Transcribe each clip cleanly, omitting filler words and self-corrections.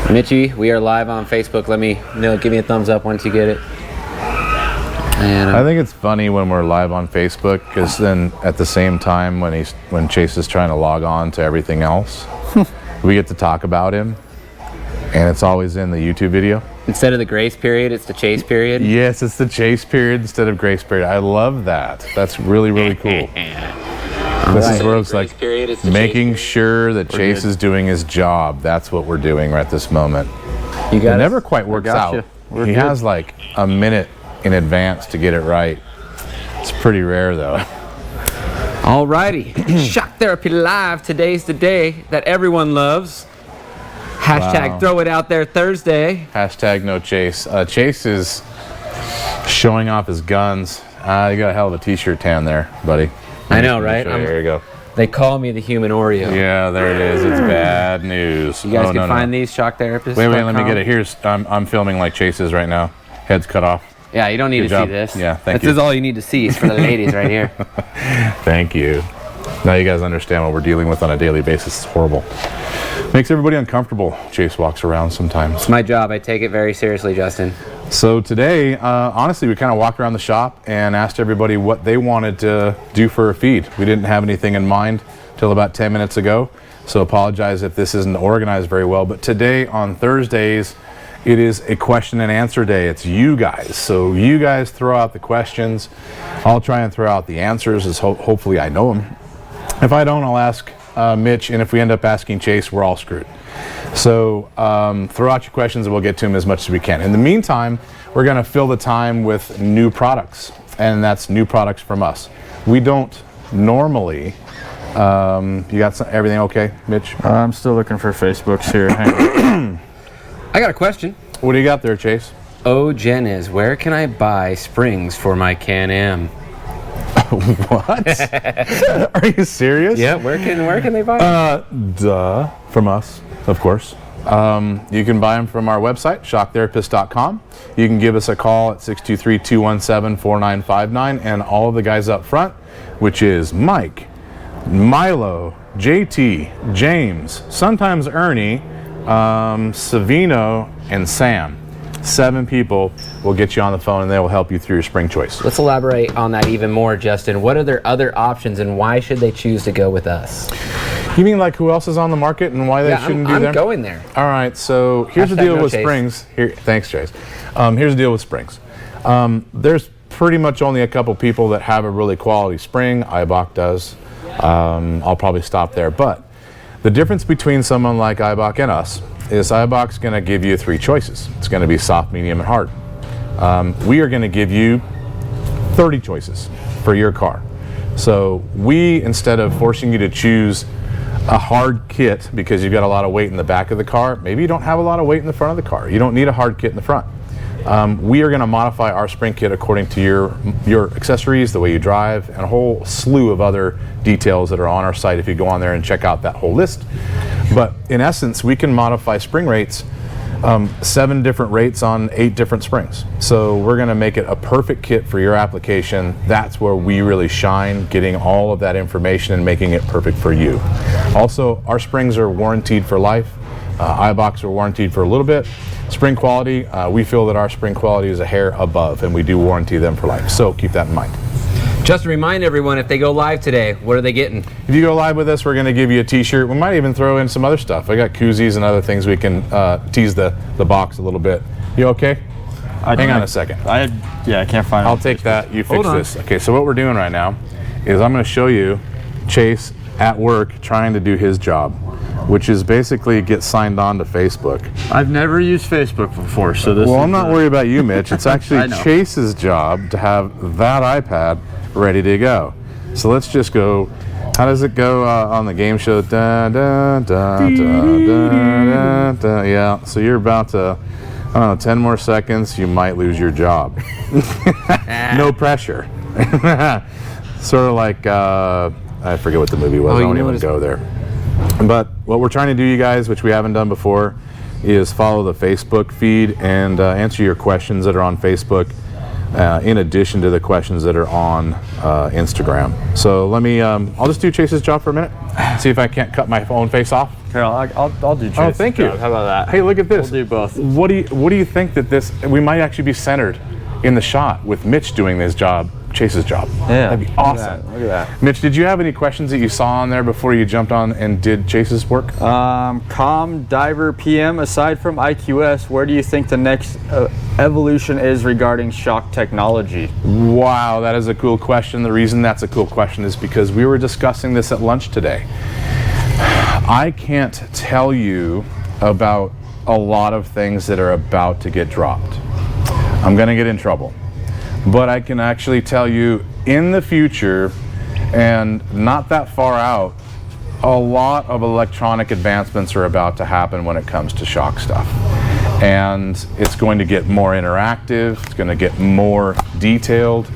Mitchie, we are live on Facebook. Let me know. Give me a thumbs up once you get it. And I think it's funny when we're live on Facebook, because then at the same time when Chase is trying to log on to everything else, we get to talk about him, and it's always in the YouTube video. Instead of the grace period, it's the chase period. Yes, it's the chase period instead of grace period. I love that. That's really, really cool. This is where it's like making sure that Chase is doing his job. That's what we're doing right this moment. You got it never quite works out. He has like a minute in advance to get it right. It's pretty rare though. Alrighty. Shock Therapy Live. Today's the day that everyone loves. Hashtag throw it out there Thursday. Hashtag no Chase. Chase is showing off his guns. You got a hell of a t-shirt tan there, buddy. I know, right? There you go. They call me the human Oreo. Yeah, there it is. It's bad news. You guys can find these Shock Therapists. Wait, let me get it. Here's I'm filming like Chase is right now. Head's cut off. Yeah, you don't need to see this. Yeah, thank you. This is all you need to see. It's for the ladies right here. Thank you. Now you guys understand what we're dealing with on a daily basis. It's horrible. Makes everybody uncomfortable. Chase walks around sometimes. It's my job. I take it very seriously, Justin. So today, honestly, we kind of walked around the shop and asked everybody what they wanted to do for a feed. We didn't have anything in mind till about 10 minutes ago, so apologize if this isn't organized very well. But today, on Thursdays, it is a question and answer day. It's you guys. So you guys throw out the questions. I'll try and throw out the answers, as hopefully I know them. If I don't, I'll ask Mitch, and if we end up asking Chase, we're all screwed. So throw out your questions and we'll get to them as much as we can. In the meantime, we're going to fill the time with new products, and that's new products from us. We don't normally, you got everything okay, Mitch? I'm still looking for Facebooks here. Hang on. I got a question. What do you got there, Chase? Oh, Jen is, where can I buy springs for my Can-Am? What? Are you serious? Yeah, where can they buy them? From us, of course. You can buy them from our website, shocktherapist.com. You can give us a call at 623-217-4959, and all of the guys up front, which is Mike, Milo, JT, James, sometimes Ernie, Savino, and Sam. 7 people will get you on the phone, and they will help you through your spring choice. Let's elaborate on that even more, Justin. What are their other options, and why should they choose to go with us? You mean like who else is on the market and why they shouldn't be there? I'm going there. All right, so here's the deal with springs. Thanks, Chase. Here's the deal with springs. There's pretty much only a couple people that have a really quality spring. Ibach does. I'll probably stop there. But the difference between someone like Ibach and us is Ibach's going to give you 3 choices. It's going to be soft, medium, and hard. We are going to give you 30 choices for your car. So we, instead of forcing you to choose a hard kit because you've got a lot of weight in the back of the car, maybe you don't have a lot of weight in the front of the car. You don't need a hard kit in the front. We are going to modify our spring kit according to your accessories, the way you drive, and a whole slew of other details that are on our site if you go on there and check out that whole list. But in essence, we can modify spring rates, 7 different rates on 8 different springs. So we're going to make it a perfect kit for your application. That's where we really shine, getting all of that information and making it perfect for you. Also, our springs are warranted for life. Ibachs are warranted for a little bit. Spring quality, we feel that our spring quality is a hair above, and we do warranty them for life. So keep that in mind. Just to remind everyone, if they go live today, what are they getting? If you go live with us, we're going to give you a t-shirt. We might even throw in some other stuff. I got koozies and other things we can tease the box a little bit. You okay? Hang on a second. I can't find it. I'll take that. You fix this. Okay, so what we're doing right now is I'm going to show you Chase at work trying to do his job, which is basically get signed on to Facebook. I've never used Facebook before, so this. Well, I'm not worried about you, Mitch. It's actually Chase's job to have that iPad ready to go. So let's just go. How does it go on the game show? Da, da, da, da, da, da. Yeah. So you're about to, I don't know, 10 more seconds. You might lose your job. No pressure. Sort of like I forget what the movie was. I don't even go there. But what we're trying to do, you guys, which we haven't done before, is follow the Facebook feed and answer your questions that are on Facebook, in addition to the questions that are on Instagram. So let me, I'll just do Chase's job for a minute, see if I can't cut my own face off. Here, I'll do Chase's Oh, thank you. job. How about that? Hey, look at this. We'll do both. What do you think that this? We might actually be centered in the shot with Mitch doing this job, Chase's job. Yeah. That'd be awesome. Look at that. Mitch, did you have any questions that you saw on there before you jumped on and did Chase's work? Diver PM, aside from IQS, where do you think the next evolution is regarding shock technology? Wow, that is a cool question. The reason that's a cool question is because we were discussing this at lunch today. I can't tell you about a lot of things that are about to get dropped. I'm going to get in trouble. But I can actually tell you in the future, and not that far out, a lot of electronic advancements are about to happen when it comes to shock stuff. And it's going to get more interactive, it's going to get more detailed,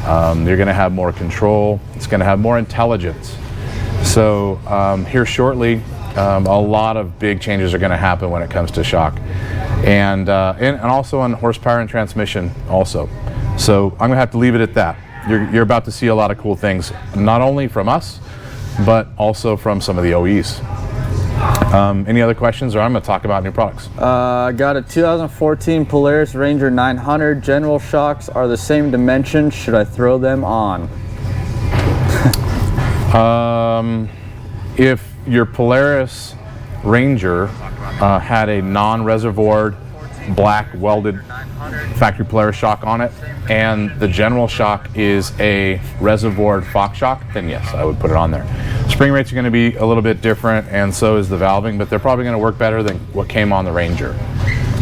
you're going to have more control, it's going to have more intelligence. So here shortly, a lot of big changes are going to happen when it comes to shock. And also on horsepower and transmission also. So I'm going to have to leave it at that. You're about to see a lot of cool things, not only from us, but also from some of the OEs. Any other questions, or I'm going to talk about new products? I got a 2014 Polaris Ranger 900. General shocks are the same dimension. Should I throw them on? If your Polaris Ranger had a non-reservoired black welded factory Polaris shock on it, and the general shock is a reservoired Fox shock, then yes, I would put it on there. Spring rates are going to be a little bit different, and so is the valving, but they're probably going to work better than what came on the Ranger.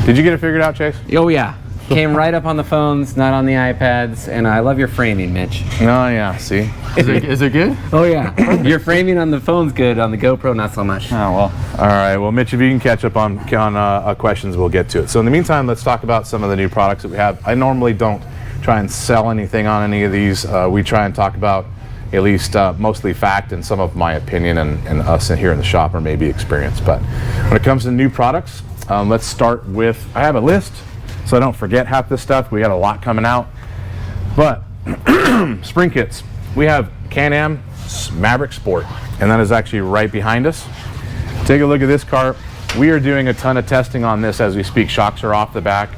Did you get it figured out, Chase? Oh yeah, came right up on the phones, not on the iPads, and I love your framing, Mitch. Oh yeah, see? Is it good? Oh yeah, your framing on the phone's good, on the GoPro not so much. Oh well. All right, well Mitch, if you can catch up on questions, we'll get to it. So in the meantime, let's talk about some of the new products that we have. I normally don't try and sell anything on any of these. We try and talk about at least mostly fact and some of my opinion, and us here in the shop or maybe experience. But when it comes to new products, let's start with, I have a list so I don't forget half this stuff. We got a lot coming out. But spring kits, we have Can-Am Maverick Sport, and that is actually right behind us. Take a look at this car. We are doing a ton of testing on this as we speak. Shocks are off the back.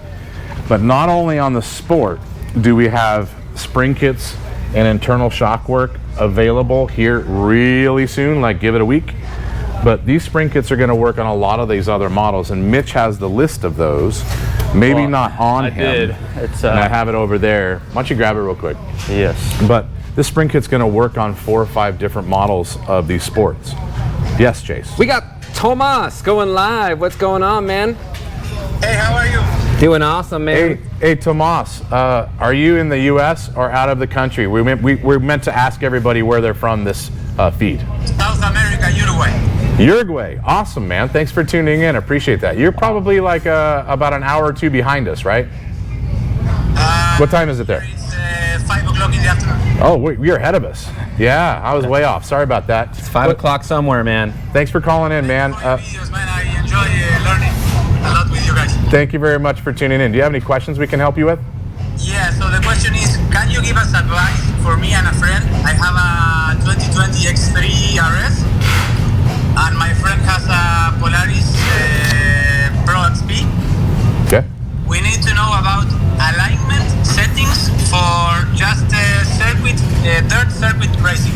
But not only on the Sport do we have spring kits and internal shock work available here really soon, like give it a week. But these spring kits are going to work on a lot of these other models, and Mitch has the list of those. Maybe well, not on him. I did. It's, and I have it over there. Why don't you grab it real quick? Yes. But this spring kit's going to work on 4 or 5 different models of these sports. Yes, Chase. We got Tomas going live. What's going on, man? Hey, how are you? Doing awesome, man. Hey, Tomas, are you in the U.S. or out of the country? We're meant to ask everybody where they're from this feed. South America, Uruguay. Uruguay, awesome, man. Thanks for tuning in. Appreciate that. You're probably like about an hour or two behind us, right? What time is it there? It's 5 o'clock in the afternoon. Oh, you're ahead of us. Yeah, I was way off. Sorry about that. It's 5 o'clock somewhere, man. Thanks for calling in, man. Videos, man. I enjoy learning a lot with you guys. Thank you very much for tuning in. Do you have any questions we can help you with? Yeah, so the question is, can you give us advice for me and a friend? I have a 2020 X3 RS, and my friend has a Polaris Pro XP. Okay. We need to know about alignment settings for just dirt circuit racing.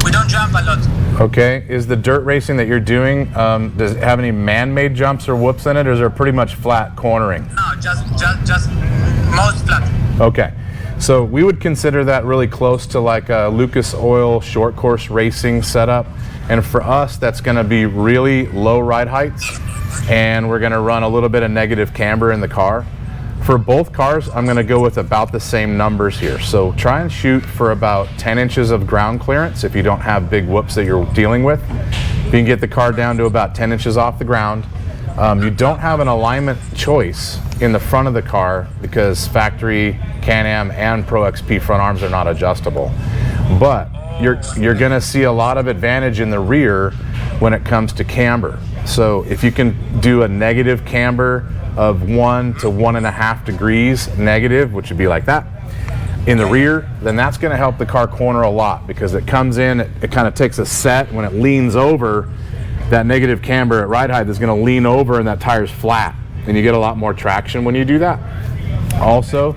We don't jump a lot. Okay. Is the dirt racing that you're doing, does it have any man-made jumps or whoops in it, or is there pretty much flat cornering? No, just most flat. Okay. So we would consider that really close to like a Lucas Oil short course racing setup. And for us, that's going to be really low ride heights, and we're going to run a little bit of negative camber in the car. For both cars, I'm going to go with about the same numbers here. So try and shoot for about 10 inches of ground clearance if you don't have big whoops that you're dealing with. You can get the car down to about 10 inches off the ground. You don't have an alignment choice in the front of the car because factory Can-Am and Pro XP front arms are not adjustable. But you're going to see a lot of advantage in the rear when it comes to camber. So if you can do a negative camber of 1 to 1.5 degrees negative, which would be like that, in the rear, then that's going to help the car corner a lot because it comes in, it kind of takes a set. When it leans over, that negative camber at ride height is going to lean over and that tire's flat, and you get a lot more traction when you do that. Also,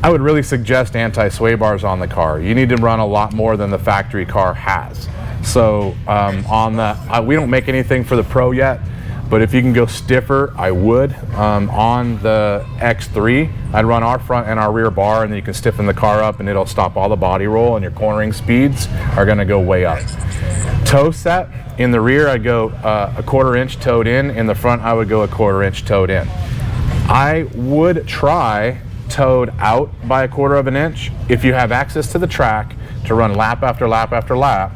I would really suggest anti-sway bars on the car. You need to run a lot more than the factory car has. So on the, we don't make anything for the Pro yet, but if you can go stiffer, I would. On the X3, I'd run our front and our rear bar, and then you can stiffen the car up and it'll stop all the body roll, and your cornering speeds are gonna go way up. Toe set, in the rear I'd go a 1/4 inch toed in the front I would go a 1/4 inch toed in. I would try toed out by a 1/4 of an inch. If you have access to the track to run lap after lap after lap,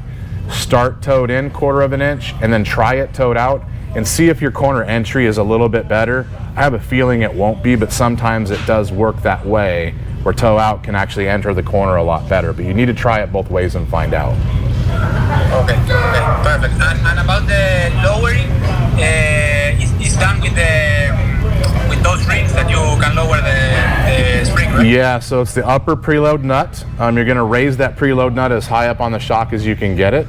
start toed in 1/4 of an inch and then try it toed out and see if your corner entry is a little bit better. I have a feeling it won't be, but sometimes it does work that way, where toe out can actually enter the corner a lot better, but you need to try it both ways and find out. Okay, perfect. And about the lowering, it's done with those rings that you can lower the spring, right? Yeah, so it's the upper preload nut. You're gonna raise that preload nut as high up on the shock as you can get it.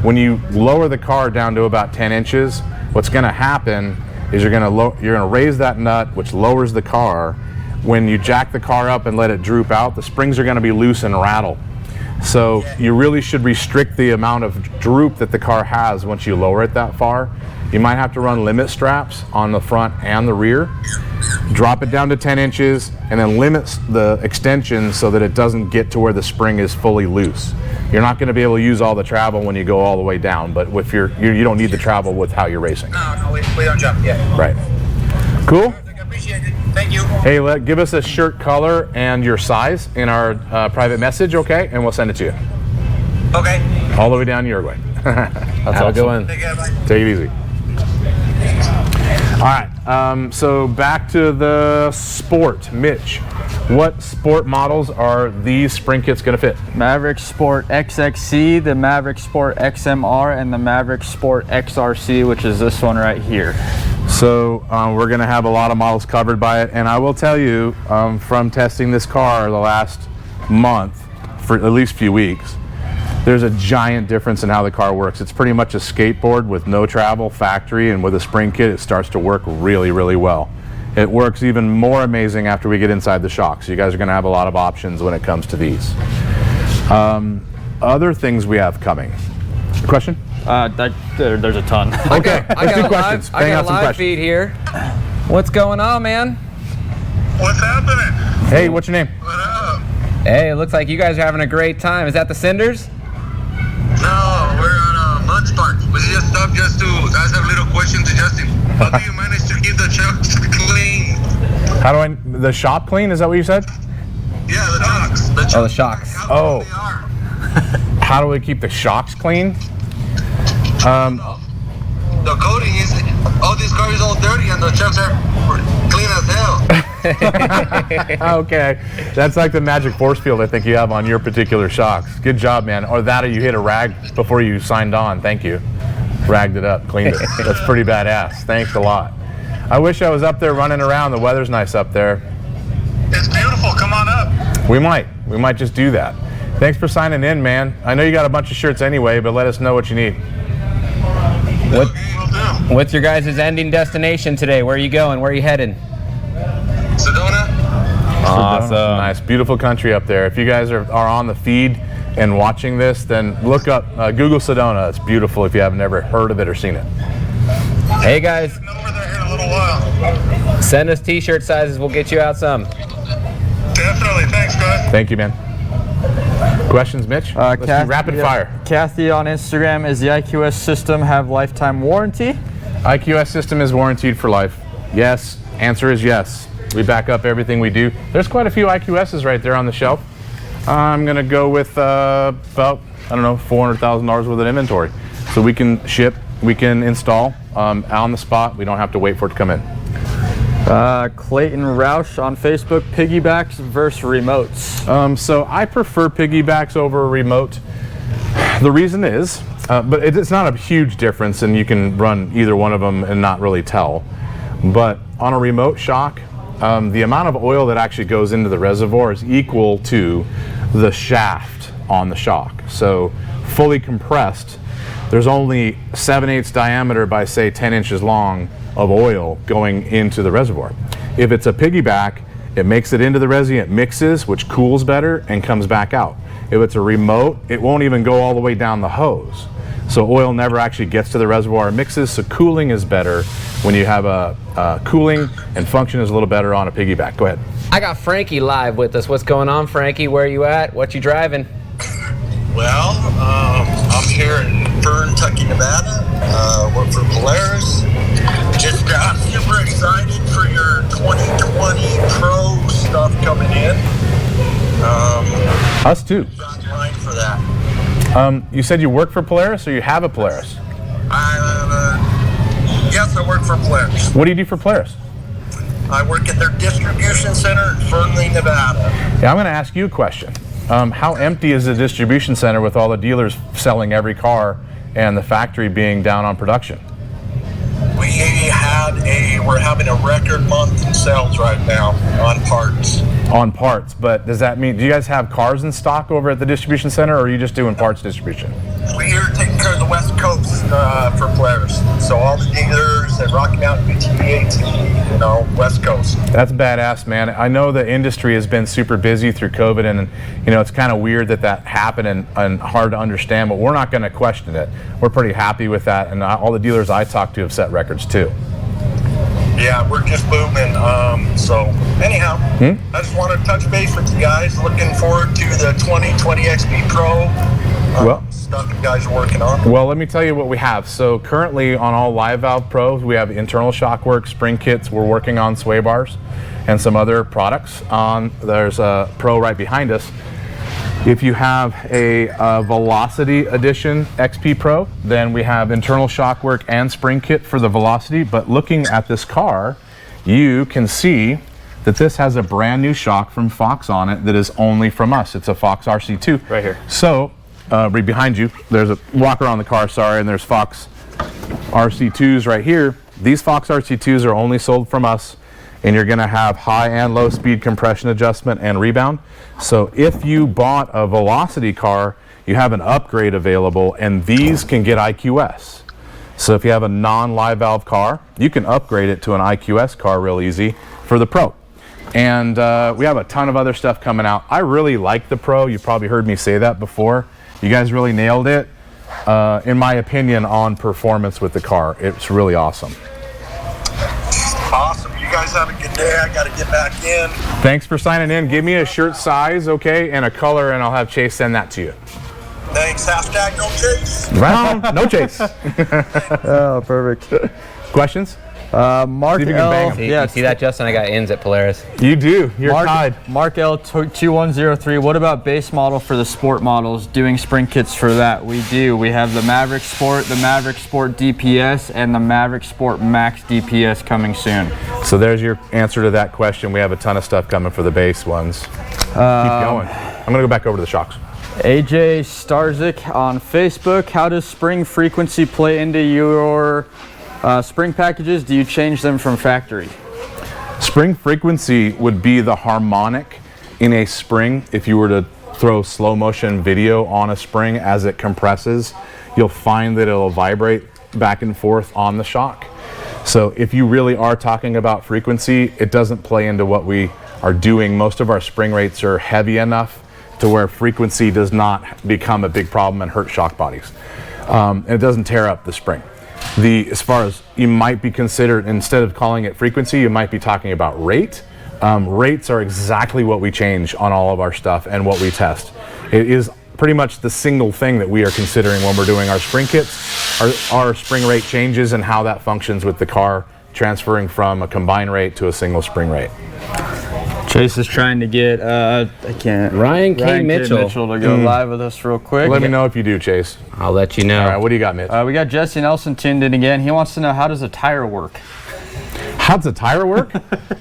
When you lower the car down to about 10 inches, what's gonna happen is you're gonna raise that nut, which lowers the car. When you jack the car up and let it droop out, the springs are gonna be loose and rattle. So you really should restrict the amount of droop that the car has once you lower it that far. You might have to run limit straps on the front and the rear. Drop it down to 10 inches and then limit the extension so that it doesn't get to where the spring is fully loose. You're not going to be able to use all the travel when you go all the way down, but if you don't need the travel with how you're racing. No, we don't jump yet. Right. Cool. Perfect, appreciate it. Thank you. Hey, give us a shirt color and your size in our private message, okay? And we'll send it to you. Okay. All the way down Uruguay. That's Have a good one. Take care, bye. Take it easy. All right, so back to the sport. Mitch, what sport models are these spring kits going to fit? Maverick Sport XXC, the Maverick Sport XMR, and the Maverick Sport XRC, which is this one right here. So we're going to have a lot of models covered by it, and I will tell you from testing this car the last month, for at least a few weeks, there's a giant difference in how the car works. It's pretty much a skateboard with no travel, factory, and with a spring kit it starts to work really, really well. It works even more amazing after we get inside the shock, so you guys are going to have a lot of options when it comes to these. Other things we have coming. Question? There's a ton. Okay, let's do questions. I got a live feed here. What's going on, man? What's happening? Hey, what's your name? What up? Hey, it looks like you guys are having a great time. Is that the Cinders? No, we're on a Unsprung. We just stopped just to ask a little question to Justin. How do you manage to keep the trucks clean? How do the shop clean? Is that what you said? Yeah, the trucks. Oh, the shocks. Oh. How do we keep the shocks clean? The coating is, all these cars are all dirty and the trucks are clean as hell. Okay, that's like the magic force field I think you have on your particular shocks. Good job, man. Or that, or you hit a rag before you signed on. Thank you. Ragged it up, cleaned it. That's pretty badass. Thanks a lot. I wish I was up there running around. The weather's nice up there. It's beautiful. Come on up. We might just do that. Thanks for signing in, man. I know you got a bunch of shirts anyway, but let us know what you need. What's your guys' ending destination today? Where are you going? Where are you headed? Sedona. Awesome. Nice, beautiful country up there. If you guys are on the feed and watching this, then look up, Google Sedona. It's beautiful if you haven't ever heard of it or seen it. Hey guys, Over there in a little while. send us t-shirt sizes. We'll get you out some. Definitely. Thanks, guys. Thank you, man. Questions, Mitch? Let's do rapid fire. Kathy on Instagram, is the IQS system have lifetime warranty? IQS system is warranted for life. Yes. Answer is yes. We back up everything we do. There's quite a few IQSs right there on the shelf. I'm going to go with about, I don't know, $400,000 worth of inventory. So we can ship, we can install on the spot. We don't have to wait for it to come in. Clayton Roush on Facebook, piggybacks versus remotes. So I prefer piggybacks over a remote. The reason is, but it's not a huge difference, and you can run either one of them and not really tell. But on a remote shock, the amount of oil that actually goes into the reservoir is equal to the shaft on the shock. So fully compressed, there's only 7/8 diameter by say 10 inches long of oil going into the reservoir. If it's a piggyback, it makes it into the resi, it mixes, which cools better and comes back out. If it's a remote, it won't even go all the way down the hose. So oil never actually gets to the reservoir and mixes, so cooling is better when you have a cooling, and function is a little beter on a piggyback. Go ahead. I got Frankie live with us. What's going on, Frankie? Where are you at? What you driving? Well, I'm here in Fern, Tucky, Nevada. Work for Polaris. Just super excited for your 2020 Pro stuff coming in. Us too. Got in line for that. You said you work for Polaris, or you have a Polaris? Yes, I work for Polaris. What do you do for Polaris? I work at their distribution center in Fernley, Nevada. Yeah, I'm going to ask you a question. How empty is the distribution center with all the dealers selling every car and the factory being down on production? We're having a record month in sales right now on parts. On parts, but does that mean, do you guys have cars in stock over at the distribution center, or are you just doing parts distribution? We're taking care of the West Coast for Polaris. So all the dealers at Rocky Mountain, BT, West Coast. That's badass, man. I know the industry has been super busy through COVID, and it's kind of weird that happened and hard to understand, but we're not going to question it. We're pretty happy with that, and all the dealers I talked to have set records too. Yeah, we're just booming. So anyhow, I just want to touch base with you guys. Looking forward to the 2020 XP Pro stuff you guys are working on. Well, let me tell you what we have. So currently on all Live Valve Pros, we have internal shock work, spring kits. We're working on sway bars and some other products. There's a Pro right behind us. If you have a Velocity Edition XP Pro, then we have internal shock work and spring kit for the Velocity. But looking at this car, you can see that this has a brand new shock from Fox on it that is only from us. It's a Fox RC2. Right here. So, right behind you, there's a walker on the car, sorry, and there's Fox RC2s right here. These Fox RC2s are only sold from us, and you're going to have high and low speed compression adjustment and rebound. So if you bought a Velocity car, you have an upgrade available, and these can get IQS. So if you have a non-live valve car, you can upgrade it to an IQS car real easy for the Pro. And we have a ton of other stuff coming out. I really like the Pro. You probably heard me say that before. You guys really nailed it, in my opinion, on performance with the car. It's really awesome. Awesome. You guys have a good day. I got to get back in. Thanks for signing in. Give me a shirt size, okay, and a color, and I'll have Chase send that to you. Thanks. # no chase. Right on. No chase. Oh, perfect. Questions? Mark L. You see that, Justin? I got ins at Polaris. You do. You're tied. Mark L. 2103. What about base model for the sport models? Doing spring kits for that? We do. We have the Maverick Sport, the Maverick Sport DPS, and the Maverick Sport Max DPS coming soon. So there's your answer to that question. We have a ton of stuff coming for the base ones. Keep going. I'm going to go back over to the shocks. AJ Starzik on Facebook. How does spring frequency play into your spring packages? Do you change them from factory? Spring frequency would be the harmonic in a spring. If you were to throw slow motion video on a spring as it compresses, you'll find that it'll vibrate back and forth on the shock. So if you really are talking about frequency, it doesn't play into what we are doing. Most of our spring rates are heavy enough to where frequency does not become a big problem and hurt shock bodies. And it doesn't tear up the spring. As far as you might be considered, instead of calling it frequency, you might be talking about rate. Rates are exactly what we change on all of our stuff and what we test. It is pretty much the single thing that we are considering when we're doing our spring kits, our spring rate changes and how that functions with the car transferring from a combined rate to a single spring rate. Chase is trying to get Ryan K. Mitchell to go live with us real quick. Let me know if you do, Chase. I'll let you know. All right, what do you got, Mitch? We got Jesse Nelson tuned in again. He wants to know, how does a tire work? How does a tire work?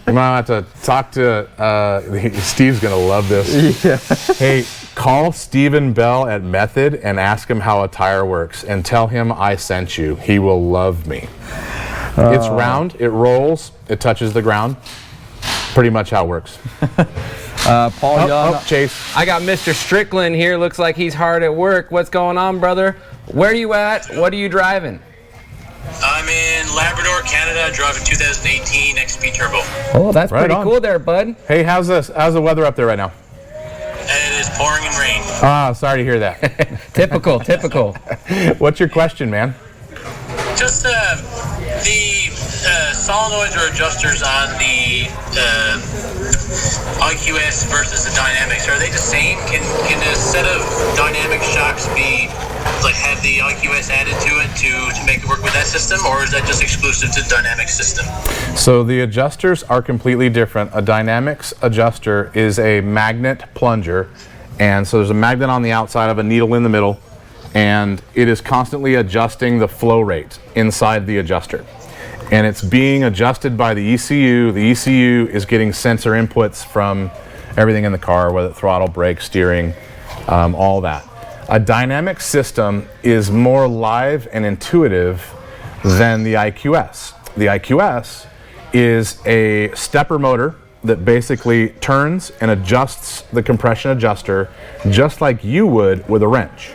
You might have to talk to, Steve's going to love this. Yeah. Hey, call Stephen Bell at Method and ask him how a tire works and tell him I sent you. He will love me. It's round, it rolls, it touches the ground. Pretty much how it works. Paul Young. Chase. I got Mr. Strickland here. Looks like he's hard at work. What's going on, brother? Where are you at? What are you driving? I'm in Labrador, Canada, driving 2018 XP Turbo. Oh, that's Right pretty on. cool there, bud. Hey, how's the weather up there right now? It is pouring and rain. Ah, sorry to hear that. Typical. What's your question, man? Just the solenoids or adjusters on the IQS versus the Dynamics, are they the same? Can a set of dynamic shocks be have the IQS added to it to make it work with that system, or is that just exclusive to the Dynamics system? So the adjusters are completely different. A Dynamics adjuster is a magnet plunger, and so there's a magnet on the outside of a needle in the middle, and it is constantly adjusting the flow rate inside the adjuster. And it's being adjusted by the ECU. The ECU is getting sensor inputs from everything in the car, whether it's throttle, brake, steering, all that. A dynamic system is more live and intuitive than the IQS. The IQS is a stepper motor that basically turns and adjusts the compression adjuster just like you would with a wrench.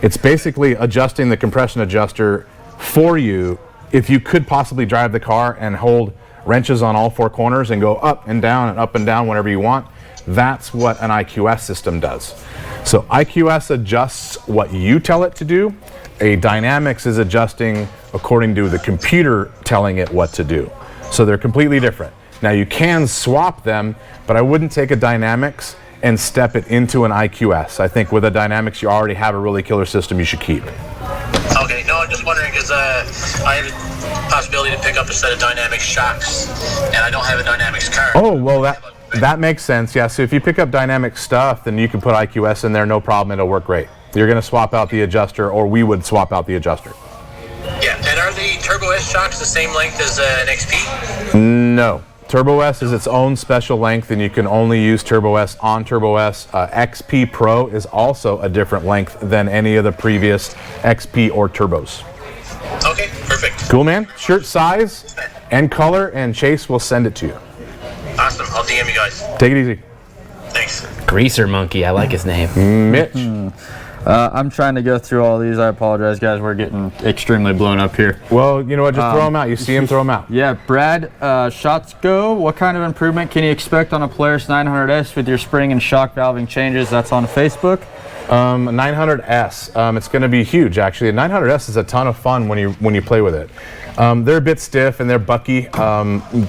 It's basically adjusting the compression adjuster for you. If you could possibly drive the car and hold wrenches on all four corners and go up and down whenever you want, that's what an IQS system does. So IQS adjusts what you tell it to do. A Dynamics is adjusting according to the computer telling it what to do. So they're completely different. Now you can swap them, but I wouldn't take a Dynamics and step it into an IQS. I think with a Dynamics you already have a really killer system you should keep. Okay, no, I'm just wondering because I have a possibility to pick up a set of Dynamics shocks, and I don't have a Dynamics car. Oh, well that makes sense, yeah. So if you pick up Dynamic stuff, then you can put IQS in there, no problem, it'll work great. You're gonna swap out the adjuster, or we would swap out the adjuster. Yeah, and are the Turbo S shocks the same length as an XP? No. Turbo S is its own special length, and you can only use Turbo S on Turbo S. XP Pro is also a different length than any of the previous XP or Turbos. Okay, perfect. Cool, man. Shirt size and color, and Chase will send it to you. Awesome, I'll DM you guys. Take it easy. Thanks. Greaser Monkey, I like his name. Mitch. I'm trying to go through all these. I apologize, guys. We're getting extremely blown up here. Well, you know what? Just throw them out. You see them, throw them out. Yeah, Brad, shots go. What kind of improvement can you expect on a Polaris 900S with your spring and shock valving changes? That's on Facebook. 900S. It's going to be huge, actually. A 900S is a ton of fun when you play with it. They're a bit stiff and they're bucky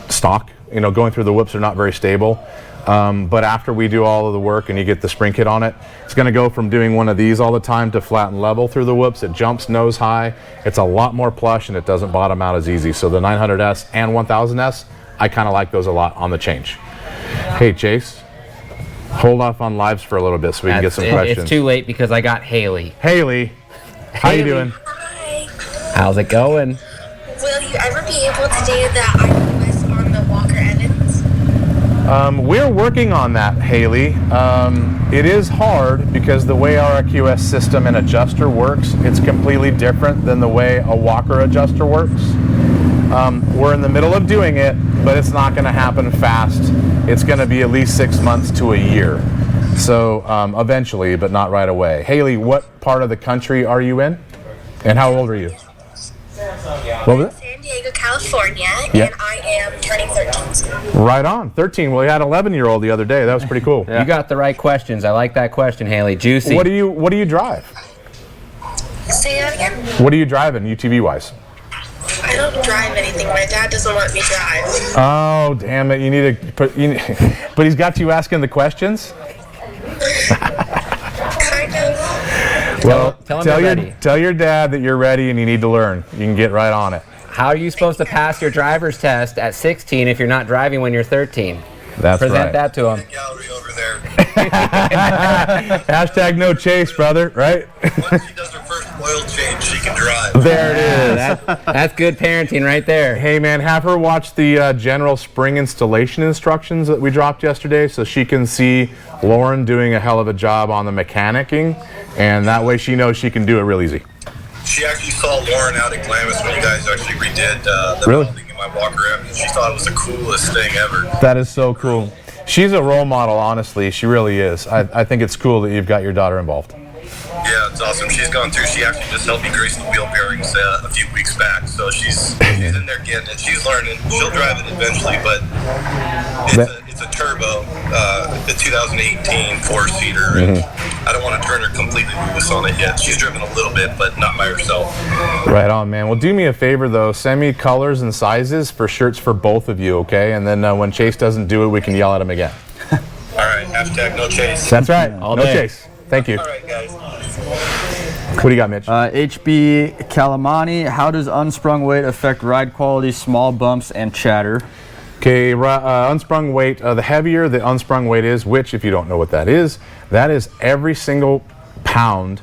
stock. You know, going through the whoops are not very stable. But after we do all of the work and you get the spring kit on it, it's going to go from doing one of these all the time to flat and level through the whoops. It jumps nose high. It's a lot more plush and it doesn't bottom out as easy. So the 900S and 1000S, I kind of like those a lot on the change. Hey, Chase, hold off on lives for a little bit so we can get some questions. It's too late because I got Haley. Haley, how you doing? Hi. How's it going? Will you ever be able to do the IQS on the Walker Edens? We're working on that, Haley. It is hard because the way our IQS system and adjuster works, it's completely different than the way a Walker adjuster works. We're in the middle of doing it, but it's not going to happen fast. It's going to be at least 6 months to a year. So eventually, but not right away. Haley, what part of the country are you in? And how old are you? What was it? San Diego, California, Yeah. and I am turning 13 soon. Right on, 13. Well, you had an 11-year-old the other day. That was pretty cool. You got the right questions. I like that question, Haley. Juicy. What do you drive? Say that again? What are you driving, UTV-wise? I don't drive anything. My dad doesn't let me drive. Oh, damn it. You need to put, but he's got you asking the questions? Kind of. Well, tell him you're ready. Tell your dad that you're ready and you need to learn. You can get right on it. How are you supposed to pass your driver's test at 16 if you're not driving when you're 13? That's Present right. that to him. Gallery over there. Hashtag no chase, brother, right? Once she does her first oil change, she can drive. There it is. That's good parenting right there. Hey, man, have her watch the general spring installation instructions that we dropped yesterday so she can see Lauren doing a hell of a job on the mechanicking, and that way she knows she can do it real easy. She actually saw Lauren out at Glamis when you guys actually redid the Really? welding in my Walker M, and she thought it was the coolest thing ever. That is so cool. She's a role model, honestly. She really is. I think it's cool that you've got your daughter involved. Yeah, Preload's awesome. She's gone through. She actually just helped me grease the wheel bearings a few weeks back. So she's in there getting it. She's learning. She'll drive it eventually, but it's a turbo, the 2018 four-seater. I don't want to turn her completely loose on it yet. She's driven a little bit, but not by herself. Right on, man. Well, do me a favor, though. Send me colors and sizes for shirts for both of you, okay? And then when Chase doesn't do it, we can yell at him again. All right, hashtag no chase. That's right. All no day. chase. Thank you. All right, guys. What do you got, Mitch? HB Calamani, how does unsprung weight affect ride quality, small bumps, and chatter? Okay, unsprung weight, the heavier the unsprung weight is, which, if you don't know what that is every single pound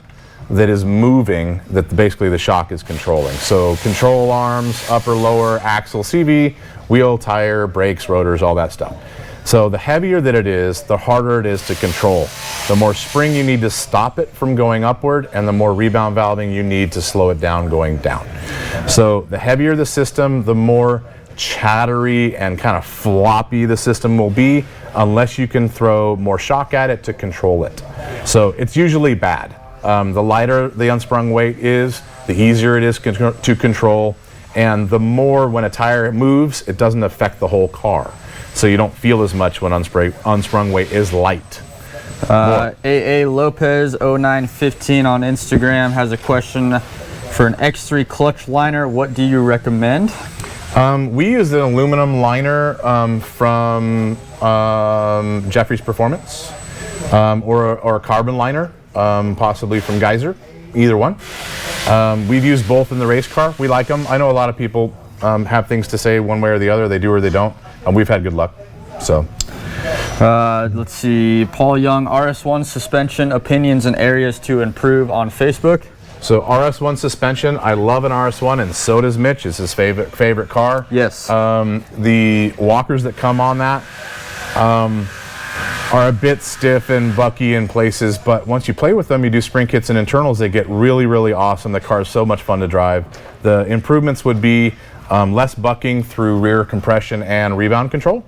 that is moving that basically the shock is controlling. So control arms, upper, lower, axle, CV, wheel, tire, brakes, rotors, all that stuff. So the heavier that it is, the harder it is to control. The more spring you need to stop it from going upward, and the more rebound valving you need to slow it down going down. So the heavier the system, the more chattery and kind of floppy the system will be, unless you can throw more shock at it to control it. So it's usually bad. The lighter the unsprung weight is, the easier it is to control, and the more when a tire moves, it doesn't affect the whole car. So you don't feel as much when unsprung weight is light. AA Lopez 0915 on Instagram has a question for an X3 clutch liner. What do you recommend? We use an aluminum liner from Jeffrey's Performance, or a carbon liner, possibly from Geyser, either one. We've used both in the race car. We like them. I know a lot of people have things to say one way or the other. They do or they don't. We've had good luck. So. Let's see, Paul Young, RS1 suspension, opinions and areas to improve on Facebook. So RS1 suspension, I love an RS1, and so does Mitch. It's his favorite car. Yes. The walkers that come on that are a bit stiff and bucky in places, but once you play with them, you do spring kits and internals, they get really, really awesome. The car is so much fun to drive. The improvements would be less bucking through rear compression and rebound control.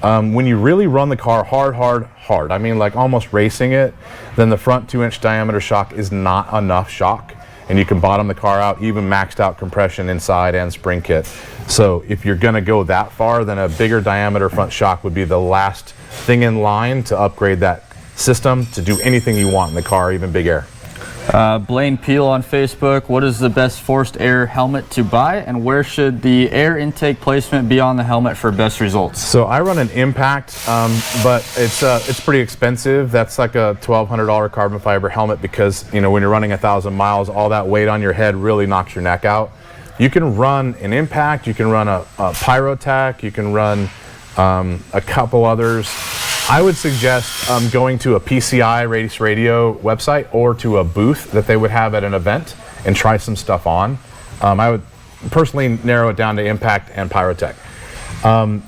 When you really run the car hard, I mean like almost racing it, then the front 2-inch diameter shock is not enough shock, and you can bottom the car out, even maxed out compression inside and spring kit. So if you're gonna go that far, then a bigger diameter front shock would be the last thing in line to upgrade that system to do anything you want in the car, even big air. Blaine Peel on Facebook, what is the best forced air helmet to buy, and where should the air intake placement be on the helmet for best results? So I run an Impact, but it's pretty expensive. That's like a $1,200 carbon fiber helmet, because when you're running 1,000 miles, all that weight on your head really knocks your neck out. You can run an Impact, you can run a Pyrotech, you can run a couple others. I would suggest going to a PCI Race Radio website or to a booth that they would have at an event and try some stuff on. I would personally narrow it down to Impact and Pyrotech.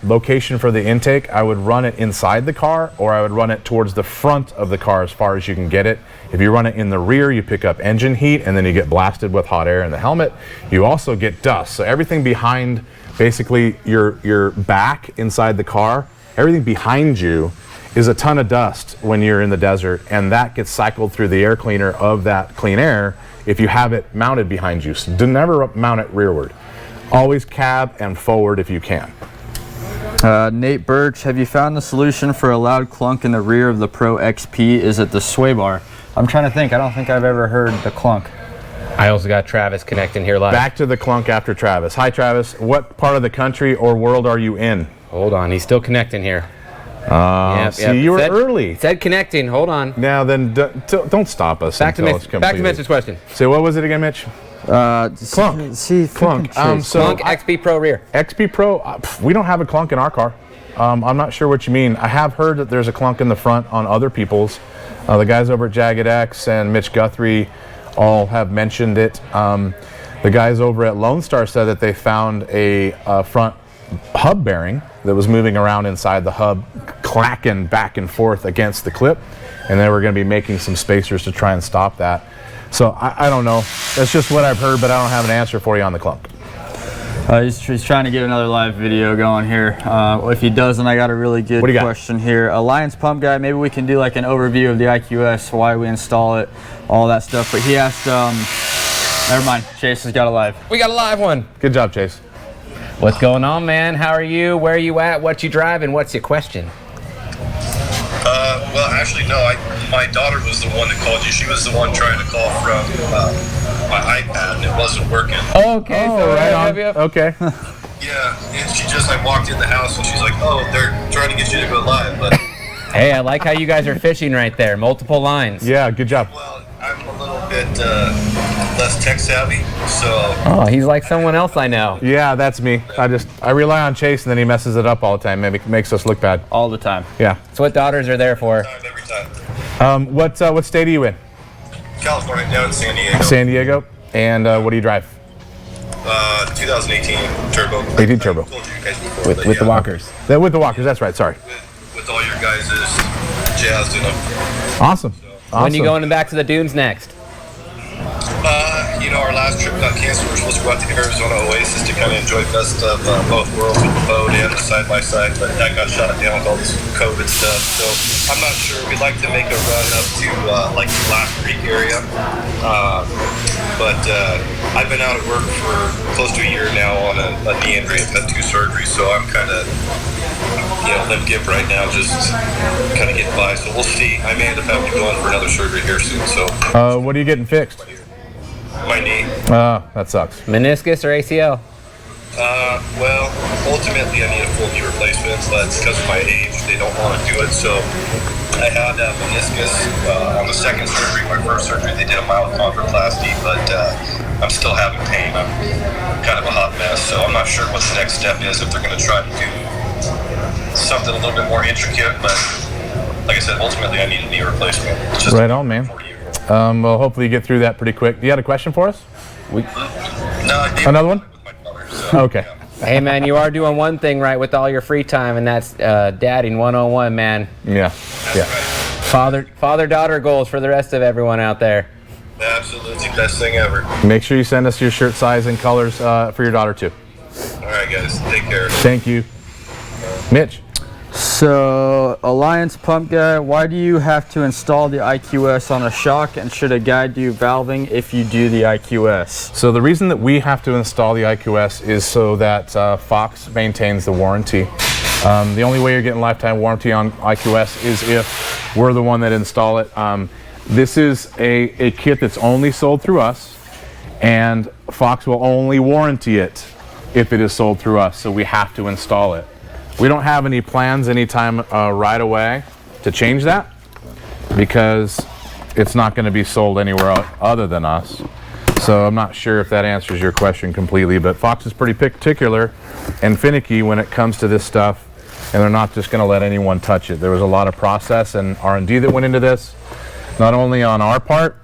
Location for the intake, I would run it inside the car, or I would run it towards the front of the car as far as you can get it. If you run it in the rear, you pick up engine heat and then you get blasted with hot air in the helmet. You also get dust. So everything behind basically your back inside the car, everything behind you is a ton of dust when you're in the desert, and that gets cycled through the air cleaner of that clean air if you have it mounted behind you. So do never mount it rearward. Always cab and forward if you can. Nate Birch, have you found the solution for a loud clunk in the rear of the Pro XP? Is it the sway bar? I'm trying to think. I don't think I've ever heard the clunk. I also got Travis connecting here live. Back to the clunk after Travis. Hi, Travis. What part of the country or world are you in? Hold on, he's still connecting here. You were early. It said connecting. Hold on. Now then, don't stop us. Back to Mitch's question. So what was it again, Mitch? Clunk. Clunk. Clunk XP Pro rear. XP Pro. We don't have a clunk in our car. I'm not sure what you mean. I have heard that there's a clunk in the front on other people's. The guys over at Jagged X and Mitch Guthrie all have mentioned it. The guys over at Lone Star said that they found a front hub bearing that was moving around inside the hub, clacking back and forth against the clip, and they were going to be making some spacers to try and stop that. So I don't know. That's just what I've heard, but I don't have an answer for you on the clunk. He's trying to get another live video going here. If he doesn't, I got a really good question here. Alliance Pump Guy, maybe we can do like an overview of the IQS, why we install it, all that stuff. But he asked, never mind, Chase has got a live. We got a live one. Good job, Chase. What's going on, man? How are you? Where are you at? What you driving? What's your question? Well, actually, no. My daughter was the one that called you. She was the one trying to call from my iPad, and it wasn't working. Okay, so right on. Okay. Yeah, and I walked in the house, and she's like, "Oh, they're trying to get you to go live." But hey, I like how you guys are fishing right there. Multiple lines. Yeah, good job. well, I'm a little bit less tech savvy, so Oh, he's like someone else I know. Yeah, that's me. I rely on Chase, and then he messes it up all the time. Maybe makes us look bad. All the time. Yeah. That's what daughters are there for. every time. What state are you in? California, down in San Diego. San Diego. And what do you drive? 2018 turbo. 18 turbo. I told you guys before, With but the yeah, walkers. With the walkers, that's right. Sorry. with all your guys' jazzed in them. Awesome. When you going back to the dunes next? Our last trip got canceled. We're supposed to go out to Arizona Oasis to kind of enjoy best of both worlds with the boat and the side-by-side, but that got shut down with all this COVID stuff. So I'm not sure. We'd like to make a run up to like the Black Creek area. But I've been out of work for close to a year now on a knee injury. I've had 2 surgeries, so I'm kind of limp gimp right now, just kind of getting by. So we'll see. I may end up having to go in for another surgery here soon. So what are you getting fixed? my knee. That sucks. Meniscus or ACL? Well, ultimately I need a full knee replacement, but because of my age, they don't want to do it. So I had meniscus on the second surgery. My first surgery, they did a mild chondroplasty, but I'm still having pain. I'm kind of a hot mess, so I'm not sure what the next step is, if they're going to try to do something a little bit more intricate. But like I said, ultimately I need a knee replacement. It's just Right on, man. Well, hopefully you get through that pretty quick. Do you have a question for us? No, Another one? with my daughter, so, Okay. yeah. Hey, man, you are doing one thing right with all your free time, and that's dadding 101, man. Yeah. Yeah. Father-daughter goals for the rest of everyone out there. Absolutely, best thing ever. Make sure you send us your shirt size and colors for your daughter too. All right, guys, take care. Thank you. Mitch. So, Alliance Pump Guy, why do you have to install the IQS on a shock, and should a guy do valving if you do the IQS? So the reason that we have to install the IQS is so that Fox maintains the warranty. The only way you're getting lifetime warranty on IQS is if we're the one that install it. This is a kit that's only sold through us, and Fox will only warranty it if it is sold through us, so we have to install it. We don't have any plans anytime right away to change that, because it's not going to be sold anywhere other than us. So I'm not sure if that answers your question completely, but Fox is pretty particular and finicky when it comes to this stuff, and they're not just going to let anyone touch it. There was a lot of process and R&D that went into this, not only on our part,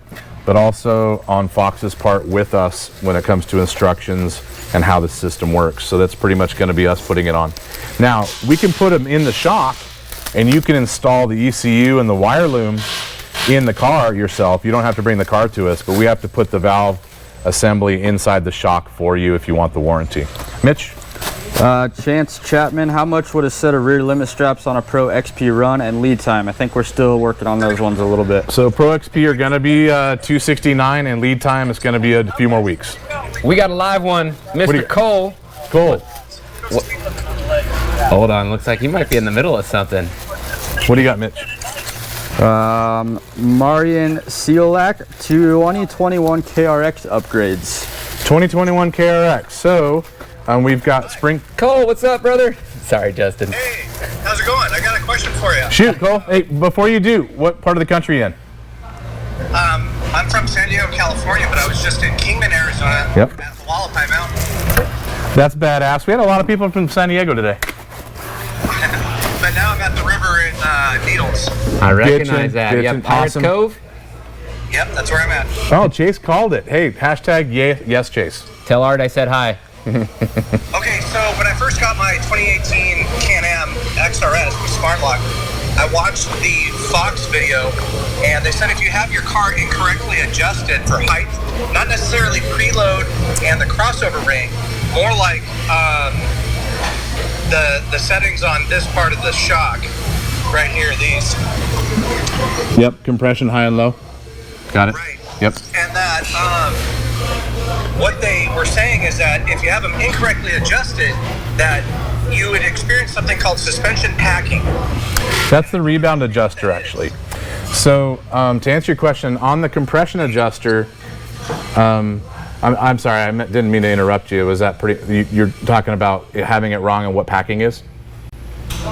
but also on Fox's part with us when it comes to instructions and how the system works. So that's pretty much going to be us putting it on. Now, we can put them in the shock, and you can install the ECU and the wire loom in the car yourself. You don't have to bring the car to us, but we have to put the valve assembly inside the shock for you if you want the warranty. Mitch? Chance Chapman, how much would a set of rear limit straps on a Pro XP run, and lead time? I think we're still working on those ones a little bit. So Pro XP are going to be $269, and lead time is going to be a few more weeks. We got a live one. Mr. Cole. Cool. Hold on, looks like he might be in the middle of something. What do you got, Mitch? Marian Sealak, 2021 KRX upgrades. 2021 KRX. So we've got spring. Cole, what's up, brother? Sorry, Justin. Hey, how's it going? I got a question for you. Shoot, Cole. Hey, before you do, what part of the country are you in? I'm from San Diego, California, but I was just in Kingman, Arizona, Yep. at the Hualapai Mountain. That's badass. We had a lot of people from San Diego today. But now I'm at the river in Needles. I recognize that. Bitchin', Yeah, Pirates awesome. Cove? Yep, that's where I'm at. Oh, Chase called it. Hey, hashtag yes, Chase. Tell Art I said hi. Okay, so when I first got my 2018 Can-Am XRS with Smart Lock, I watched the Fox video, and they said if you have your car incorrectly adjusted for height, not necessarily preload and the crossover ring, more like the settings on this part of the shock right here, these. Yep, compression high and low. Got it. Right. Yep. And that what they were saying is that if you have them incorrectly adjusted, that you would experience something called suspension packing. That's the rebound adjuster, actually. So to answer your question, on the compression adjuster, I'm sorry, I didn't mean to interrupt you. Was that pretty? You're talking about having it wrong and what packing is?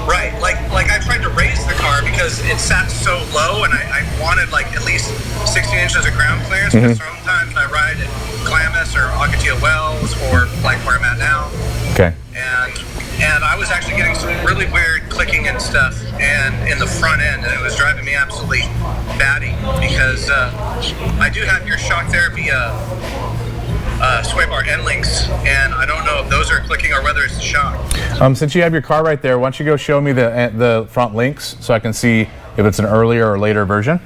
Right. Like I tried to raise the car because it sat so low, and I wanted like at least 16 inches of ground clearance. Mm-hmm. Because sometimes I ride at Glamis or Agatia Wells or like where I'm at now. Okay. And I was actually getting some really weird clicking and stuff, and in the front end, and it was driving me absolutely batty because I do have your shock therapy sway bar end links, and I don't know if those are clicking or whether it's the shock. Since you have your car right there, why don't you go show me the front links so I can see if it's an earlier or later version.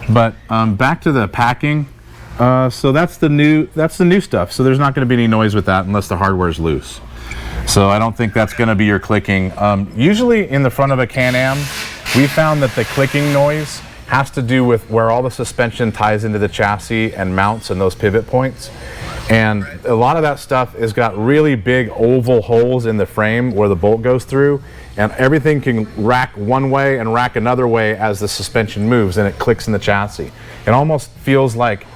But back to the packing. So that's the new stuff. So there's not going to be any noise with that unless the hardware is loose. So I don't think that's going to be your clicking. Usually in the front of a Can-Am, we found that the clicking noise has to do with where all the suspension ties into the chassis and mounts and those pivot points. And a lot of that stuff has got really big oval holes in the frame where the bolt goes through, and everything can rack one way and rack another way as the suspension moves and it clicks in the chassis. It almost feels like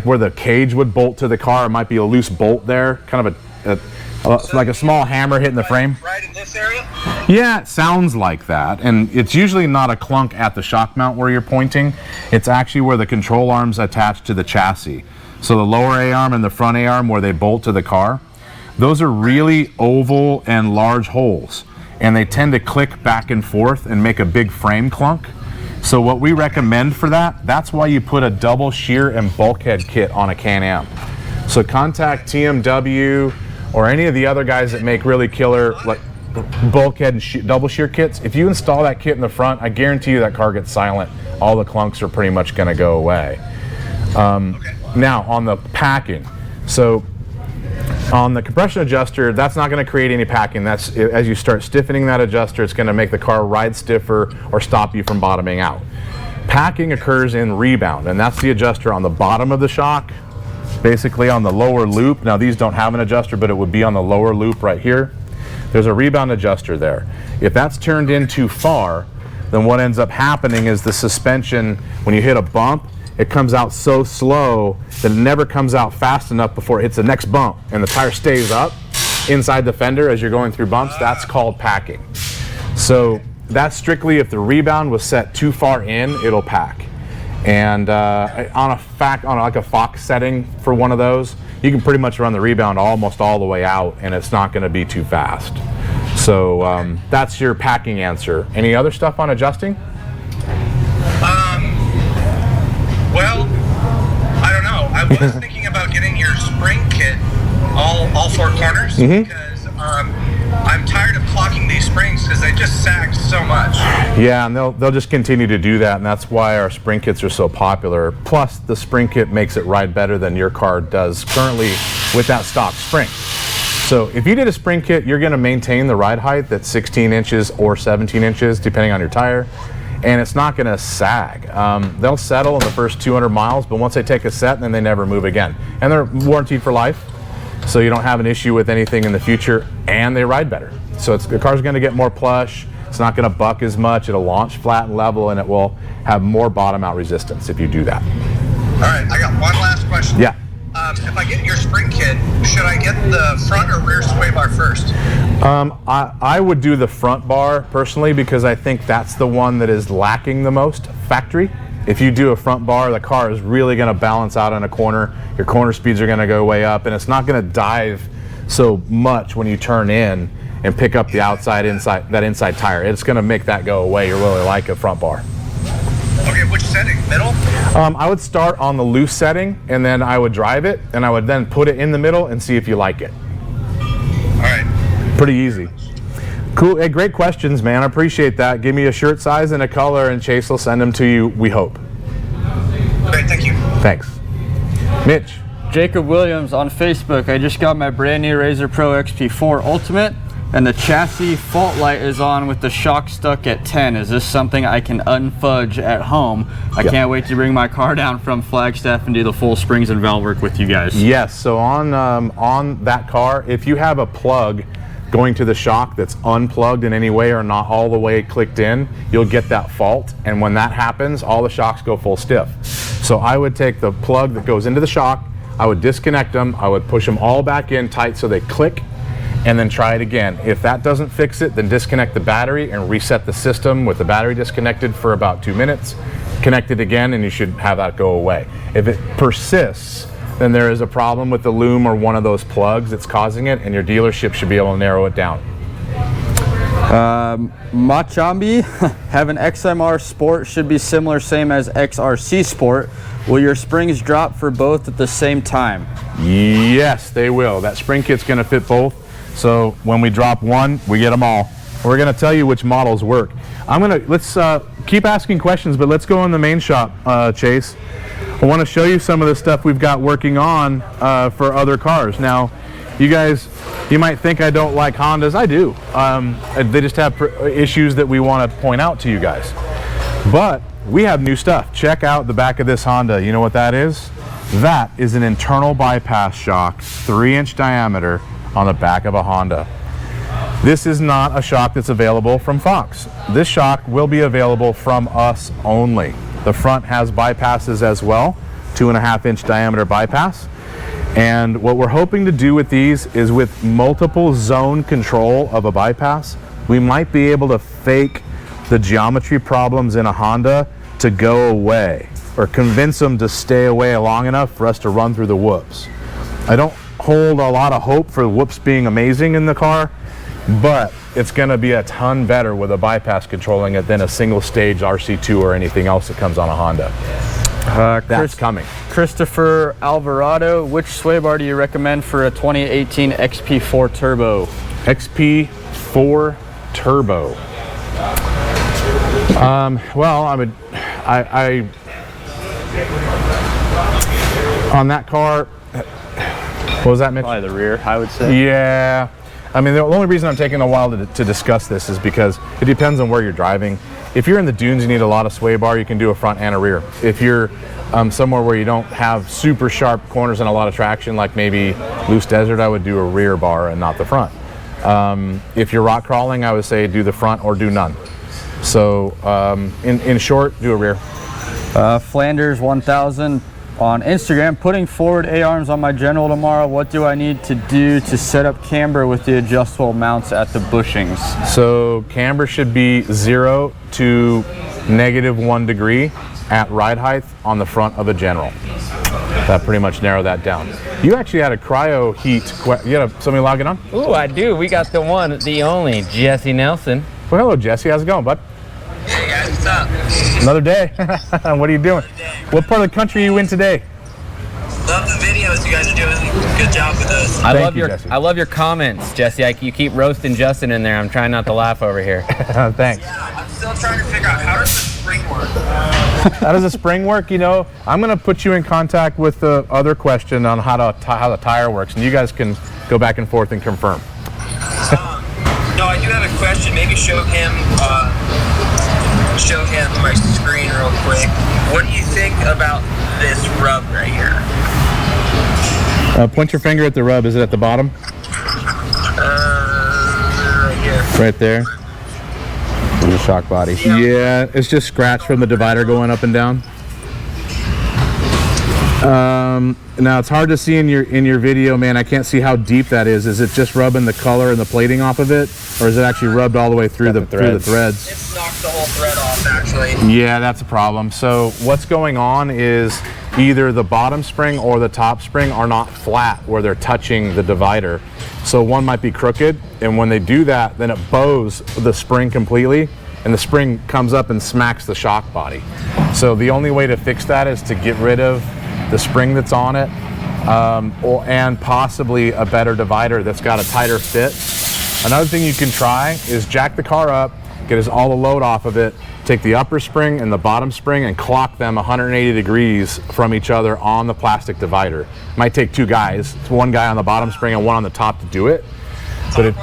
where the cage would bolt to the car, it might be a loose bolt there, kind of like a small hammer hitting the frame. Right in this area? Yeah, it sounds like that. And it's usually not a clunk at the shock mount where you're pointing. It's actually where the control arm's attached to the chassis. So the lower A-arm and the front A-arm where they bolt to the car, those are really oval and large holes. And they tend to click back and forth and make a big frame clunk. So what we recommend for that, that's why you put a double shear and bulkhead kit on a Can-Am. So contact TMW or any of the other guys that make really killer like bulkhead and double shear kits. If you install that kit in the front, I guarantee you that car gets silent. All the clunks are pretty much going to go away. Now on the packing, so on the compression adjuster, that's not going to create any packing. That's as you start stiffening that adjuster, it's going to make the car ride stiffer or stop you from bottoming out. Packing occurs in rebound, and that's the adjuster on the bottom of the shock, basically on the lower loop. Now these don't have an adjuster, but it would be on the lower loop right here. There's a rebound adjuster there. If that's turned in too far, then what ends up happening is the suspension, when you hit a bump, it comes out so slow that it never comes out fast enough before it hits the next bump, and the tire stays up inside the fender as you're going through bumps. That's called packing. So that's strictly if the rebound was set too far in, it'll pack. And on like a Fox setting for one of those, you can pretty much run the rebound almost all the way out, and it's not going to be too fast. So that's your packing answer. Any other stuff on adjusting? Well, I don't know. I was thinking about getting your spring kit, all four corners, because I'm tired of clocking these springs because they just sag so much. Yeah, and they'll just continue to do that, and that's why our spring kits are so popular. Plus, the spring kit makes it ride better than your car does currently with that stock spring. So if you did a spring kit, you're going to maintain the ride height that's 16 inches or 17 inches, depending on your tire. And it's not going to sag. They'll settle in the first 200 miles, but once they take a set, then they never move again. And they're warranted for life, so you don't have an issue with anything in the future, and they ride better. So the car's going to get more plush. It's not going to buck as much. It'll launch flat and level, and it will have more bottom-out resistance if you do that. All right, I got one last question. Yeah. If I get your spring kit, should I get the front or rear sway bar first? I would do the front bar personally because I think that's the one that is lacking the most factory. If you do a front bar, the car is really going to balance out on a corner. Your corner speeds are going to go way up, and it's not going to dive so much when you turn in and pick up the inside tire. It's going to make that go away. You really like a front bar. Okay, which setting? Middle? I would start on the loose setting, and then I would drive it, and I would then put it in the middle and see if you like it. All right. Pretty easy. Cool. Hey, great questions, man. I appreciate that. Give me a shirt size and a color, and Chase will send them to you, we hope. Great, thank you. Thanks. Mitch, Jacob Williams on Facebook. I just got my brand new Razor Pro XP4 Ultimate, and the chassis fault light is on with the shock stuck at 10. Is this something I can unfudge at home? I can't wait to bring my car down from Flagstaff and do the full springs and valve work with you guys. Yes, so on that car, if you have a plug going to the shock that's unplugged in any way or not all the way clicked in, you'll get that fault, and when that happens, all the shocks go full stiff. So I would take the plug that goes into the shock, I would disconnect them, I would push them all back in tight so they click, and then try it again. If that doesn't fix it, then disconnect the battery and reset the system with the battery disconnected for about 2 minutes, connect it again, and you should have that go away. If it persists, then there is a problem with the loom or one of those plugs that's causing it, and your dealership should be able to narrow it down. Machambi, have an XMR Sport, should be similar, same as XRC Sport. Will your springs drop for both at the same time? Yes, they will. That spring kit's gonna fit both. So when we drop one, we get them all. We're gonna tell you which models work. Let's keep asking questions, but let's go in the main shop, Chase. I want to show you some of the stuff we've got working on for other cars. Now, you guys, you might think I don't like Hondas. I do. They just have issues that we want to point out to you guys. But we have new stuff. Check out the back of this Honda. You know what that is? That is an internal bypass shock, 3-inch diameter, on the back of a Honda. This is not a shock that's available from Fox. This shock will be available from us only. The front has bypasses as well, 2.5-inch diameter bypass. And what we're hoping to do with these is, with multiple zone control of a bypass, we might be able to fake the geometry problems in a Honda to go away, or convince them to stay away long enough for us to run through the whoops. I don't hold a lot of hope for whoops being amazing in the car, but it's going to be a ton better with a bypass controlling it than a single stage RC2 or anything else that comes on a Honda. That's coming. Christopher Alvarado, which sway bar do you recommend for a 2018 XP4 Turbo? XP4 Turbo. Well, I on that car, what was that, Mitch? Probably the rear, I would say. Yeah. I mean, the only reason I'm taking a while to discuss this is because it depends on where you're driving. If you're in the dunes, you need a lot of sway bar, you can do a front and a rear. If you're somewhere where you don't have super sharp corners and a lot of traction, like maybe loose desert, I would do a rear bar and not the front. If you're rock crawling, I would say do the front or do none. So in short, do a rear. Flanders 1000 on Instagram, putting forward A-arms on my General tomorrow. What do I need to do to set up camber with the adjustable mounts at the bushings? So camber should be 0 to -1 degree at ride height on the front of a General. That pretty much narrowed that down. You actually had a cryo heat. You had somebody logging on? Ooh, I do. We got the one, the only, Jesse Nelson. Well, hello, Jesse. How's it going, bud? Hey guys, what's up? Another day. What are you doing? What part of the country are you in today? Love the videos. You guys are doing a good job with those. I love your comments, Jesse. You keep roasting Justin in there. I'm trying not to laugh over here. Thanks. Yeah, I'm still trying to figure out, how does the spring work? How does the spring work? You know, I'm going to put you in contact with the other question on how the tire works, and you guys can go back and forth and confirm. No, I do have a question. Maybe show him my screen real quick. What do you think about this rub right here? Point your finger at the rub. Is it at the bottom? Right here. Right there. The shock body. Yeah, it's just scratch from the divider going up and down. Now it's hard to see in your video, man. I can't see how deep that is. Is it just rubbing the color and the plating off of it, or is it actually rubbed all the way through the threads? It's knocked the whole thread off, actually. Yeah, that's a problem. So what's going on is either the bottom spring or the top spring are not flat where they're touching the divider. So one might be crooked, and when they do that, then it bows the spring completely, and the spring comes up and smacks the shock body. So the only way to fix that is to get rid of the spring that's on it, and possibly a better divider that's got a tighter fit. Another thing you can try is jack the car up get all the load off of it, take the upper spring and the bottom spring and clock them 180 degrees from each other on the plastic divider. It might take 2 guys. It's 1 guy on the bottom spring and 1 on the top to do it. But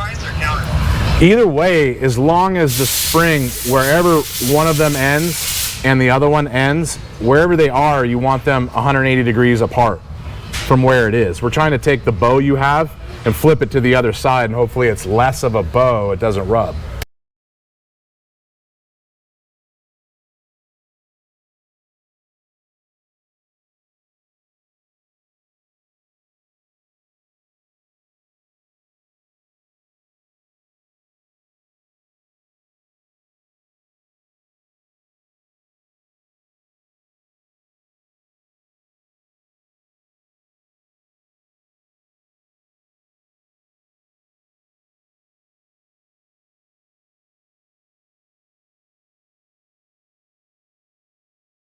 either way, as long as the spring, wherever one of them ends and the other one ends, wherever they are, you want them 180 degrees apart from where it is. We're trying to take the bow you have and flip it to the other side, and hopefully it's less of a bow, it doesn't rub.